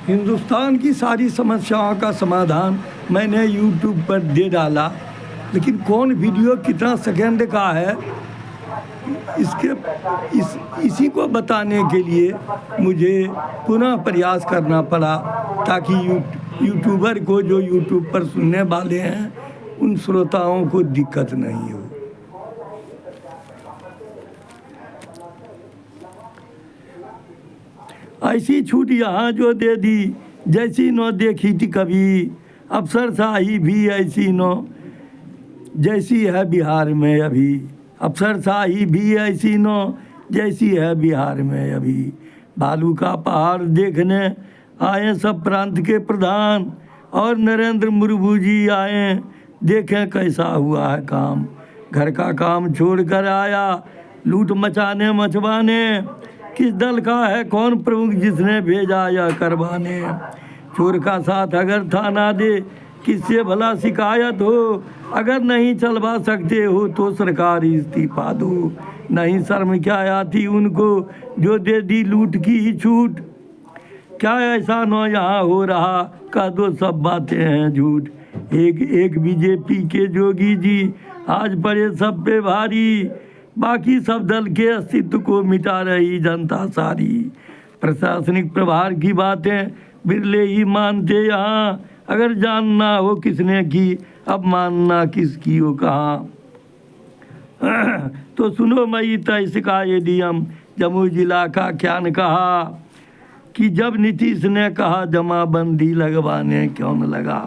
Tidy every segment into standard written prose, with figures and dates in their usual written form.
हिंदुस्तान की सारी समस्याओं का समाधान मैंने यूट्यूब पर दे डाला, लेकिन कौन वीडियो कितना सेकंड का है इसी को बताने के लिए मुझे पुनः प्रयास करना पड़ा, ताकि यूट्यूबर को, जो यूट्यूब पर सुनने वाले हैं, उन श्रोताओं को दिक्कत नहीं हो। ऐसी छूट यहाँ जो दे दी, जैसी न देखी थी कभी, अफसरशाही भी ऐसी न जैसी है बिहार में अभी। अफसरशाही भी ऐसी न जैसी है बिहार में अभी। बालू का पहाड़ देखने आए सब प्रांत के प्रधान, और नरेंद्र मुर्मू जी आए, देखें कैसा हुआ है काम। घर का काम छोड़कर आया लूट मचाने मचवाने, किस दल का है कौन प्रमुख जिसने भेजा यह करवाने। चोर का साथ अगर थाना दे, किससे भला शिकायत हो। अगर नहीं चलवा सकते हो तो सरकार इस्तीफा दो। नहीं शर्म क्या आती उनको जो दे दी लूट की ही छूट। क्या ऐसा न यहाँ हो रहा, कह दो सब बातें हैं झूठ। एक बीजेपी के जोगी जी आज पड़े सब पे भारी, बाकी सब दल के अस्तित्व को मिटा रही जनता सारी। प्रशासनिक प्रभार की बातें बिरले ही मानते यहाँ, अगर जानना हो किसने की अब मानना किसकी हो कहाँ। तो सुनो मई तय शिकायत डीएम जम्मू जिला का क्या न कहा, कि जब नीतीश ने कहा जमाबंदी लगवाने क्यों न लगा।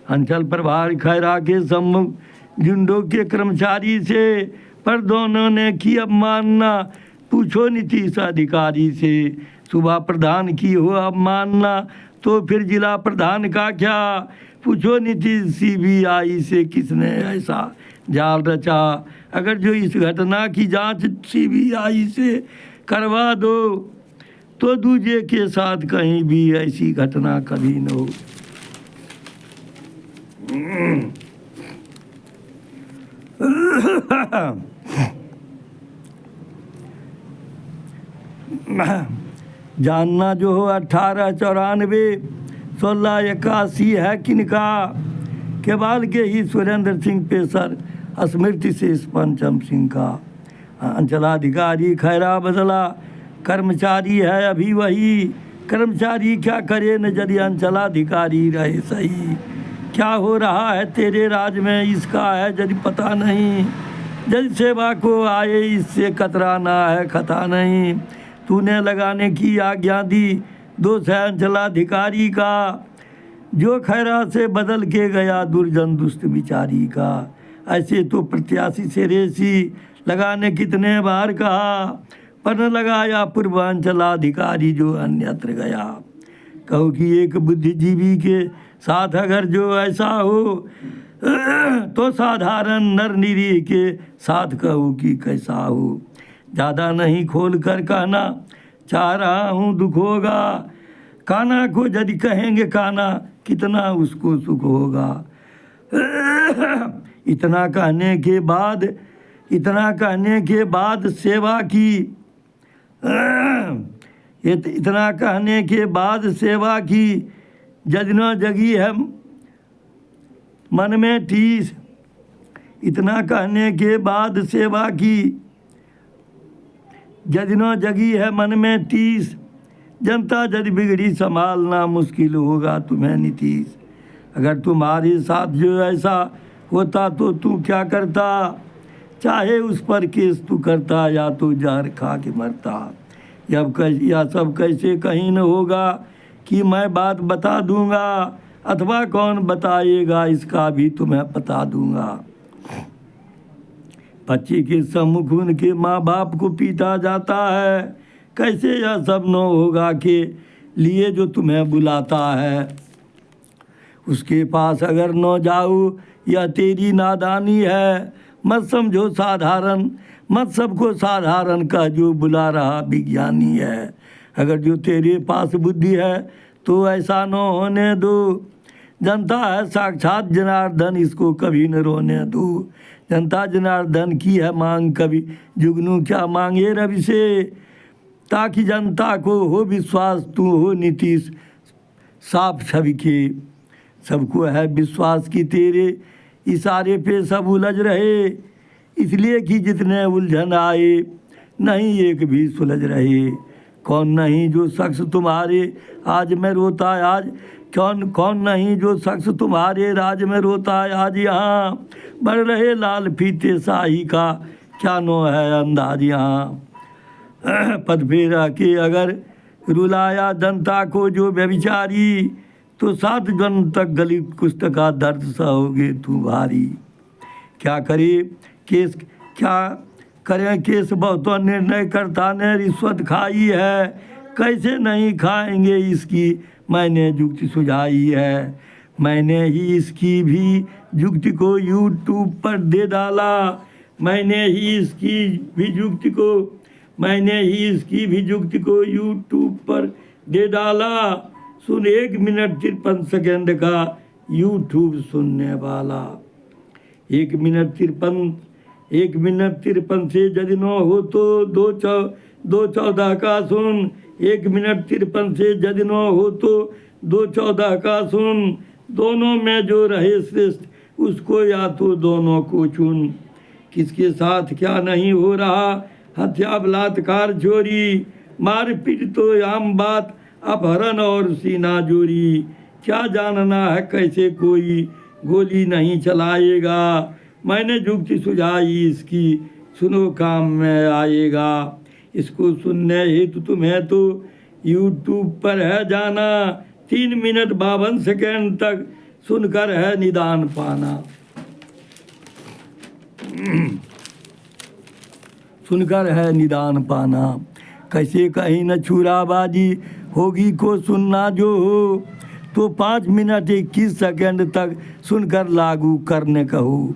अंचल प्रभार खैरा के सम्मुख झुंडों के कर्मचारी से, पर दोनों ने की अब मानना, पूछो नीतीश अधिकारी से। सुबह प्रधान की हो अब मानना, तो फिर जिला प्रधान का क्या, पूछो नीतीश सीबीआई से किसने ऐसा जाल रचा। अगर जो इस घटना की जांच सीबीआई से करवा दो, तो दूजे के साथ कहीं भी ऐसी घटना कभी न हो। जानना जो हो 1894 1681 है किनका, केवाल के ही सुरेंद्र सिंह पेशर स्मृति से पंचम सिंह का। अंचलाधिकारी खैरा बदला, कर्मचारी है अभी वही। कर्मचारी क्या करे न यदि अंचलाधिकारी रहे सही। क्या हो रहा है तेरे राज में इसका है यदि पता नहीं। यदि सेवा को आए इससे कतराना है खता नहीं। तूने लगाने की आज्ञा दी दोष है अंचलाधिकारी का, जो खैरा से बदल के गया दुर्जन दुष्ट बिचारी का। ऐसे तो प्रत्याशी से रेसी लगाने कितने बार कहा, पर न लगाया पूर्वांचलाधिकारी जो अन्यत्र गया। कहो कि एक बुद्धिजीवी के साथ अगर जो ऐसा हो, तो साधारण नर निरीह के साथ कहो कि कैसा हो। ज़्यादा नहीं खोल कर कहना चाह रहा हूँ दुख होगा, काना को यदि कहेंगे काना कितना उसको सुख होगा। इतना कहने के बाद सेवा की जजना जगी है मन में ठीस। इतना कहने के बाद सेवा की जजना जगी है मन में ठीस। जनता यदि बिगड़ी संभालना मुश्किल होगा तुम्हें नीतीश। अगर तुम्हारे साथ जो ऐसा होता तो तू क्या करता, चाहे उस पर केस तू करता या तो जहर खा के मरता। यह सब कैसे कहीं न होगा कि मैं बात बता दूंगा, अथवा कौन बताएगा इसका भी तुम्हें बता दूंगा। बच्चे के सम्मुख उनके माँ बाप को पीटा जाता है, कैसे यह सब न होगा के लिए जो तुम्हें बुलाता है। उसके पास अगर न जाओ यह तेरी नादानी है। मत समझो साधारण, मत सबको साधारण का जो बुला रहा विज्ञानी है। अगर जो तेरे पास बुद्धि है तो ऐसा न होने दो। जनता है साक्षात जनार्दन, इसको कभी न रोने दो। जनता जनार्दन की है मांग, कभी जुगनू क्या मांगे रवि से। ताकि जनता को हो विश्वास तू हो नीतीश साफ छवि के। सबको है विश्वास कि तेरे इशारे पे सब उलझ रहे, इसलिए कि जितने उलझन आए नहीं एक भी सुलझ रहे। कौन नहीं जो शख्स तुम्हारे आज में रोता है, आज कौन नहीं जो शख्स तुम्हारे राज में रोता है आज यहाँ। बढ़ रहे लाल फीते शाही का क्या नो है अंदाज यहाँ। पद फेरा के अगर रुलाया जनता को जो व्यभिचारी, तो 7 जन्म तक गली कुश्त का दर्द सहोगे तू भारी। क्या करें केस बहुतों निर्णय करता ने रिश्वत खाई है, कैसे नहीं खाएंगे इसकी मैंने युक्ति सुझाई है। मैंने ही इसकी भी युक्ति को यूट्यूब पर दे डाला, मैंने ही इसकी भी युक्ति को यूट्यूब पर दे डाला। सुन 1 मिनट 53 सेकंड का यूट्यूब सुनने वाला। 1 मिनट 53 से यदि न हो तो 2:14 का सुन। 1 मिनट 53 से यदि न हो तो 2:14 का सुन। दोनों में जो रहे श्रेष्ठ उसको या तो दोनों को चुन। किसके साथ क्या नहीं हो रहा, हत्या बलात्कार चोरी मारपीट तो आम बात, अपहरण और सीना जोरी। क्या जानना है कैसे कोई गोली नहीं चलाएगा, मैंने युक्ति सुझाई इसकी सुनो काम में आएगा। इसको सुनने हेतु तुम्हें तो यूट्यूब पर है जाना, 3 मिनट 52 सेकंड तक सुनकर है निदान पाना। सुनकर है निदान पाना। कैसे कहीं न छुराबाजी होगी को सुनना जो हो, तो 5 मिनट 21 सेकंड तक सुनकर लागू करने कहो।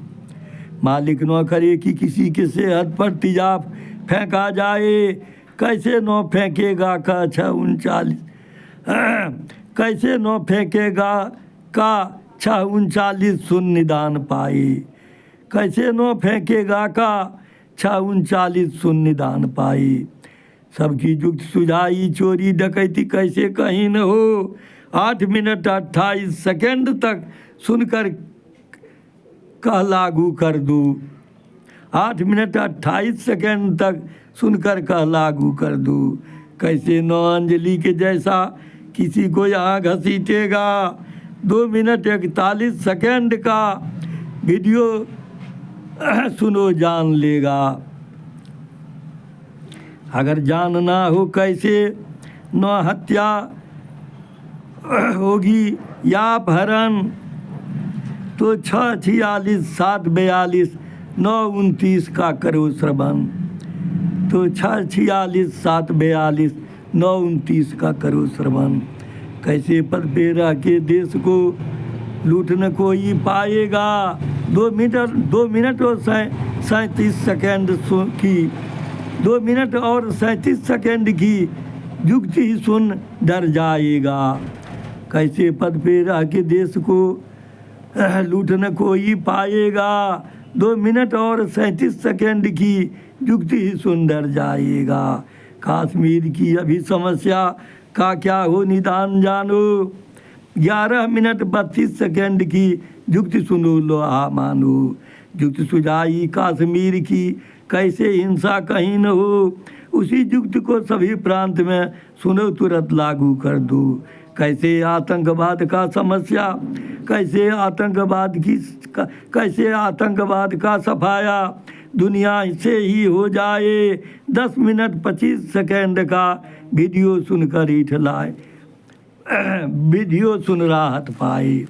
मालिक न करे कि किसी के सेहत पर तेजाब फेंका जाए, कैसे न फेंकेगा का 6:39 कैसे न फेंकेगा का 6:39 सुन निदान पाए। कैसे न फेंकेगा का 6:39 सुन निदान पाए। सबकी युक्ति सुझाई चोरी डकैती कैसे कहीं न हो, 8 मिनट 28 सेकंड तक सुनकर कह लागू कर दो। 8 मिनट 28 सेकंड तक सुनकर कह लागू कर दो। कैसे नौ अंजलि के जैसा किसी को यहाँ घसीटेगा, 2 मिनट 41 सेकंड का वीडियो सुनो जान लेगा। अगर जानना हो कैसे नौ हत्या होगी या अपहरण, तो 6:46 7:42 9:29 का करो श्रवण। तो 6:46 7:42 9:29 का करो श्रवण। कैसे पद पे रह के देश को लूटने कोई पाएगा, 2 मिनट और 37 सेकंड की 2 मिनट और 37 सेकंड की युक्ति ही सुन डर जाएगा। कैसे पद पे रह के देश को लूटने कोई पाएगा, 2 मिनट और 37 सेकंड की युक्ति ही सुन डर जाएगा। कश्मीर की अभी समस्या का क्या हो निदान जानो, 11 मिनट 32 सेकंड की युक्ति सुनो लो आ मानो। युक्ति सुझाई कश्मीर की कैसे हिंसा कहीं न हो, उसी युक्ति को सभी प्रांत में सुनो तुरंत लागू कर दो। कैसे आतंकवाद का समस्या, कैसे आतंकवाद का सफाया दुनिया से ही हो जाए, 10 मिनट 25 सेकंड का वीडियो सुनकर इठलाए वीडियो सुन राहत पाए।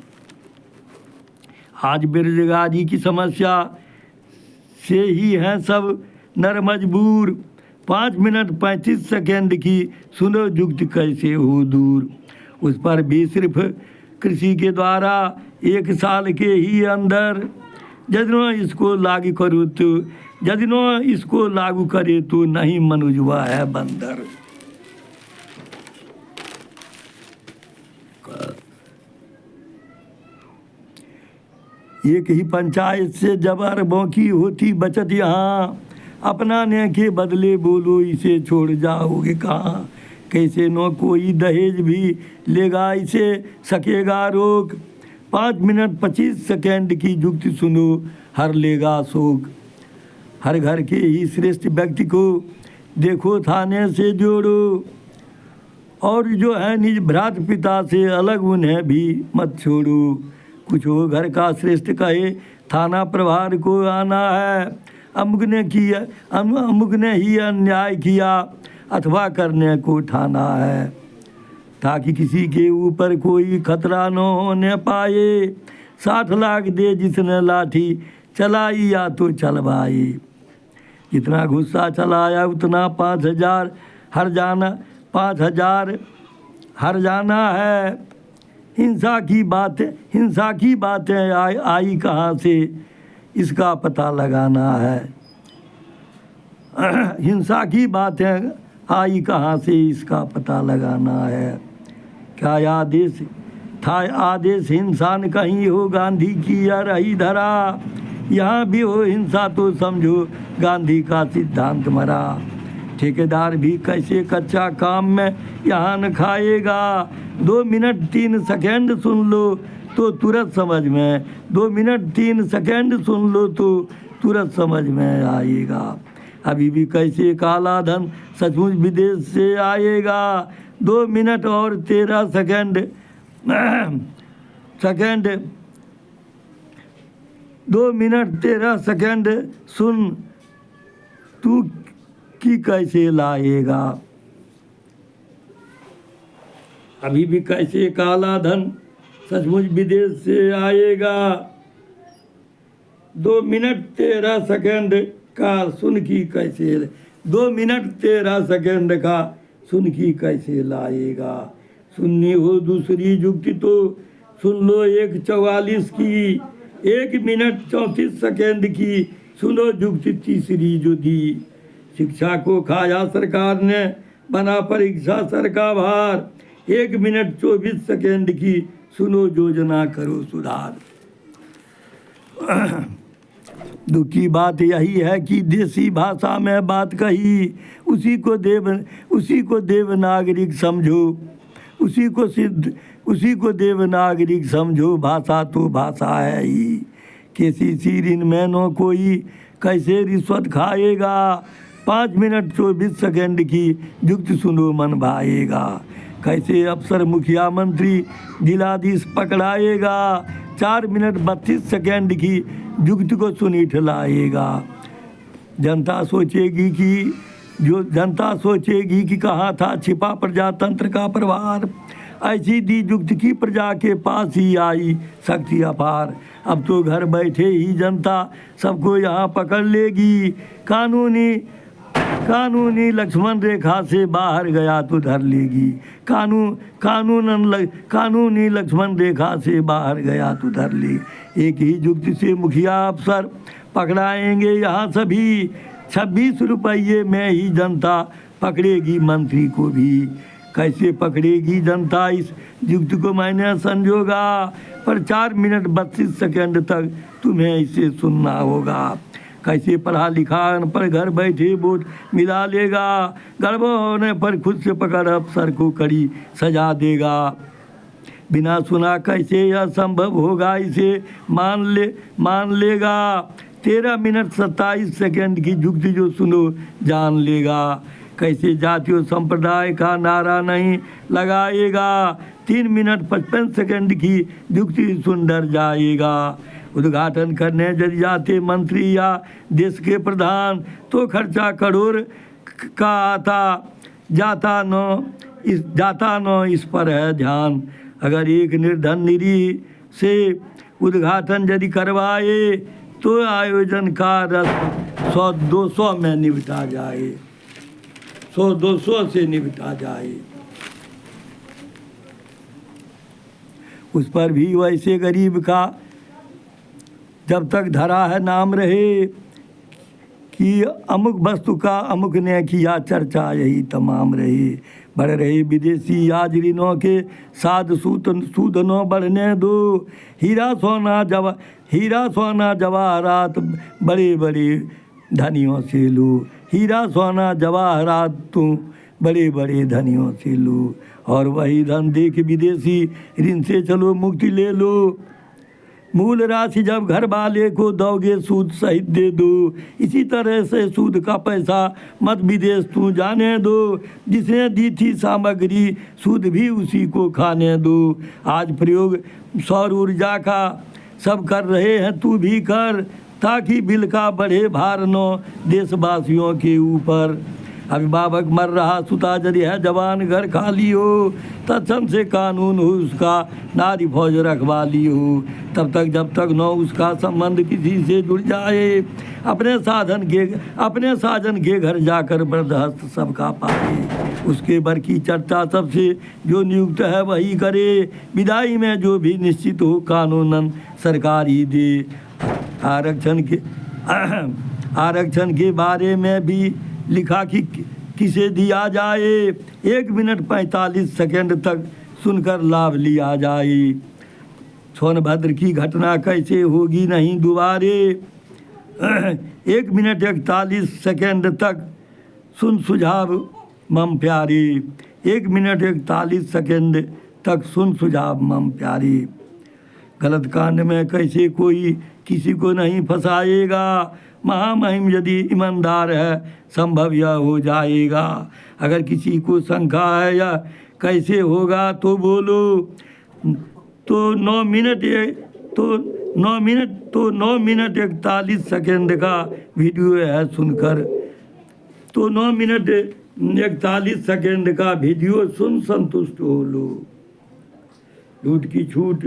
आज बेरोजगारी की समस्या से ही हैं सब नर मजबूर, 5 मिनट 35 सेकंड की सुनो युक्ति कैसे हो दूर। उस पर भी सिर्फ कृषि के द्वारा 1 साल के ही अंदर यदि इसको लागू करे तो नहीं मनुजवा है बंदर। एक ही पंचायत से जब अरबों की होती बचत यहाँ, अपनाने के बदले बोलो इसे छोड़ जाओगे कहाँ। कैसे न कोई दहेज भी लेगा, इसे सकेगा रोक। 5 मिनट 25 सेकंड की युक्ति सुनो, हर लेगा शोक। हर घर के ही श्रेष्ठ व्यक्ति को देखो थाने से जोड़ो, और जो है निज भ्रात पिता से अलग उन्हें भी मत छोड़ो। कुछ हो घर का श्रेष्ठ कहे थाना प्रभार को आना है, अमुक ने किया अमुक ने ही अन्याय किया अथवा करने को ठाना है, ताकि किसी के ऊपर कोई खतरा न होने पाए। 60 लाख दे जिसने लाठी चलाई या तो चलवाए, जितना गुस्सा चलाया उतना 5000 हर जाना, 5000 हर जाना है। हिंसा की बातें आई कहाँ से, इसका पता लगाना है। हिंसा की बातें आई कहाँ से, इसका पता लगाना है। क्या आदेश था, आदेश हिंसा न कहीं हो गांधी की या रही धरा, यहाँ भी हो हिंसा तो समझो गांधी का सिद्धांत मरा। ठेकेदार भी कैसे कच्चा काम में यहाँ न खाएगा, 2 मिनट 3 सेकंड सुन लो तो तुरंत समझ में, 2 मिनट 3 सेकंड सुन लो तो तुरंत समझ में आएगा। अभी भी कैसे काला धन सचमुच विदेश से आएगा, 2 मिनट और 13 सेकंड 2 मिनट 13 सेकंड सुन तू कि कैसे लाएगा। अभी भी कैसे काला धन सचमुच विदेश से आएगा, 2 मिनट 13 सेकंड का सुन की कैसे, 2 मिनट 13 सेकंड का सुन की कैसे लाएगा। सुननी हो दूसरी युक्ति तो सुन लो 1:44 की, 1 मिनट 34 सेकंड की सुनो युक्ति तीसरी जो दी। शिक्षा को खाया सरकार ने बना परीक्षा सर का भार, 1 मिनट 24 सेकंड की सुनो योजना करो सुधार। दुख की बात यही है कि देसी भाषा में बात कही, उसी को देवनागरिक समझो, उसी को देवनागरिक समझो, भाषा तो भाषा है ही। किसी ऋण में न कोई कैसे रिश्वत खाएगा, 5 मिनट 24 सेकंड की युक्ति सुनो मन भाएगा। कैसे अफसर मुखिया मंत्री जिलाधीश पकड़ाएगा, 4 मिनट 32 सेकंड की युक्ति को सुनी ठलाएगा। जनता सोचेगी कि कहाँ था छिपा प्रजातंत्र का प्रभार, ऐसी दी युक्ति की प्रजा के पास ही आई शक्ति अपार। अब तो घर बैठे ही जनता सबको यहाँ पकड़ लेगी, कानूनी लक्ष्मण रेखा से बाहर गया तो धर लेगी, कानूनी लक्ष्मण रेखा से बाहर गया तो धर लेगी। एक ही युक्ति से मुखिया अफसर पकड़ाएंगे यहाँ सभी, 26 रुपये में ही जनता पकड़ेगी मंत्री को भी। कैसे पकड़ेगी जनता इस युक्ति को मैंने संजोगा, पर 4 मिनट 32 सेकंड तक तुम्हें इसे सुनना होगा। कैसे पढ़ा लिखा अनपढ़ घर बैठे वोट मिला लेगा, गड़बड़ होने पर खुद से पकड़ अफसर को कड़ी सजा देगा। बिना सुना कैसे यह संभव होगा, इसे मान लेगा। 13 मिनट 27 सेकंड की युक्ति जो सुनो जान लेगा। कैसे जातीय संप्रदाय का नारा नहीं लगाएगा, 3 मिनट 55 सेकंड की युक्ति सुन डर जाएगा। उद्घाटन करने यदि जाते मंत्री या देश के प्रधान तो खर्चा करोड़ का जाता न इस पर है ध्यान। अगर एक निर्धन निरीह से उद्घाटन यदि करवाए तो आयोजन का रस 100-200 में निपटा जाए, 100-200 से निपटा जाए। उस पर भी वैसे गरीब का जब तक धरा है नाम रहे, कि अमुक वस्तु का अमुक ने किया चर्चा यही तमाम रहे। बढ़ रहे विदेशी याजरीनों के साध सूद न बढ़ने दो, हीरा सोना जवाहरात बड़े बड़े धनियों से लो, हीरा सोना जवाहरात तुम बड़े बड़े धनियों से लो, और वही धन देख विदेशी, ऋण से चलो मुक्ति ले लो। मूल राशि जब घर वाले को दोगे सूद सहित दे दो, इसी तरह से सूद का पैसा मत विदेश तू जाने दो। जिसने दी थी सामग्री सूद भी उसी को खाने दो। आज प्रयोग सौर ऊर्जा का सब कर रहे हैं, तू भी कर, ताकि बिल का बढ़े भार न देशवासियों के ऊपर। अभिभावक मर रहा सुता जरी है, जवान घर खाली हो, तत्सम से कानून हो उसका, नारी फौज रखवाली हो। तब तक जब तक न उसका संबंध किसी से जुड़ जाए, अपने साधन के घर जाकर वृद्धहस्त सबका पाए। उसके बर की चर्चा सबसे जो नियुक्त है वही करे, विदाई में जो भी निश्चित हो कानूनन सरकार ही दे। आरक्षण के बारे में भी लिखा कि किसे दिया जाए, 1 मिनट 45 सेकंड तक सुनकर लाभ लिया जाए। सोनभद्र की घटना कैसे होगी नहीं दोबारे, 1 मिनट 41 सेकंड तक सुन सुझाव मम प्यारे, 1 मिनट 41 सेकंड तक सुन सुझाव मम प्यारे। गलत कांड में कैसे कोई किसी को नहीं फंसाएगा, महामहिम यदि ईमानदार है संभव यह हो जाएगा। अगर किसी को शंका है या कैसे होगा तो बोलो। तो 9 मिनट 41 सेकंड का वीडियो है सुनकर, तो 9 मिनट 41 सेकंड का वीडियो सुन संतुष्ट हो लो। झूठ की छूट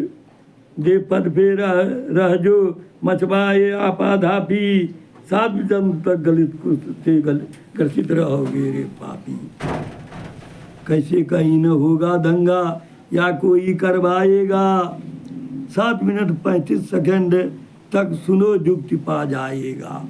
दे पद पे रह जो, मचवाए आपाधापी, सात जन्म तक गलित कुछ से ग्रसित रहोगे रे पापी। कैसे कहीं न होगा दंगा या कोई करवाएगा, 7 मिनट 35 सेकंड तक सुनो जुक्ति पा जाएगा।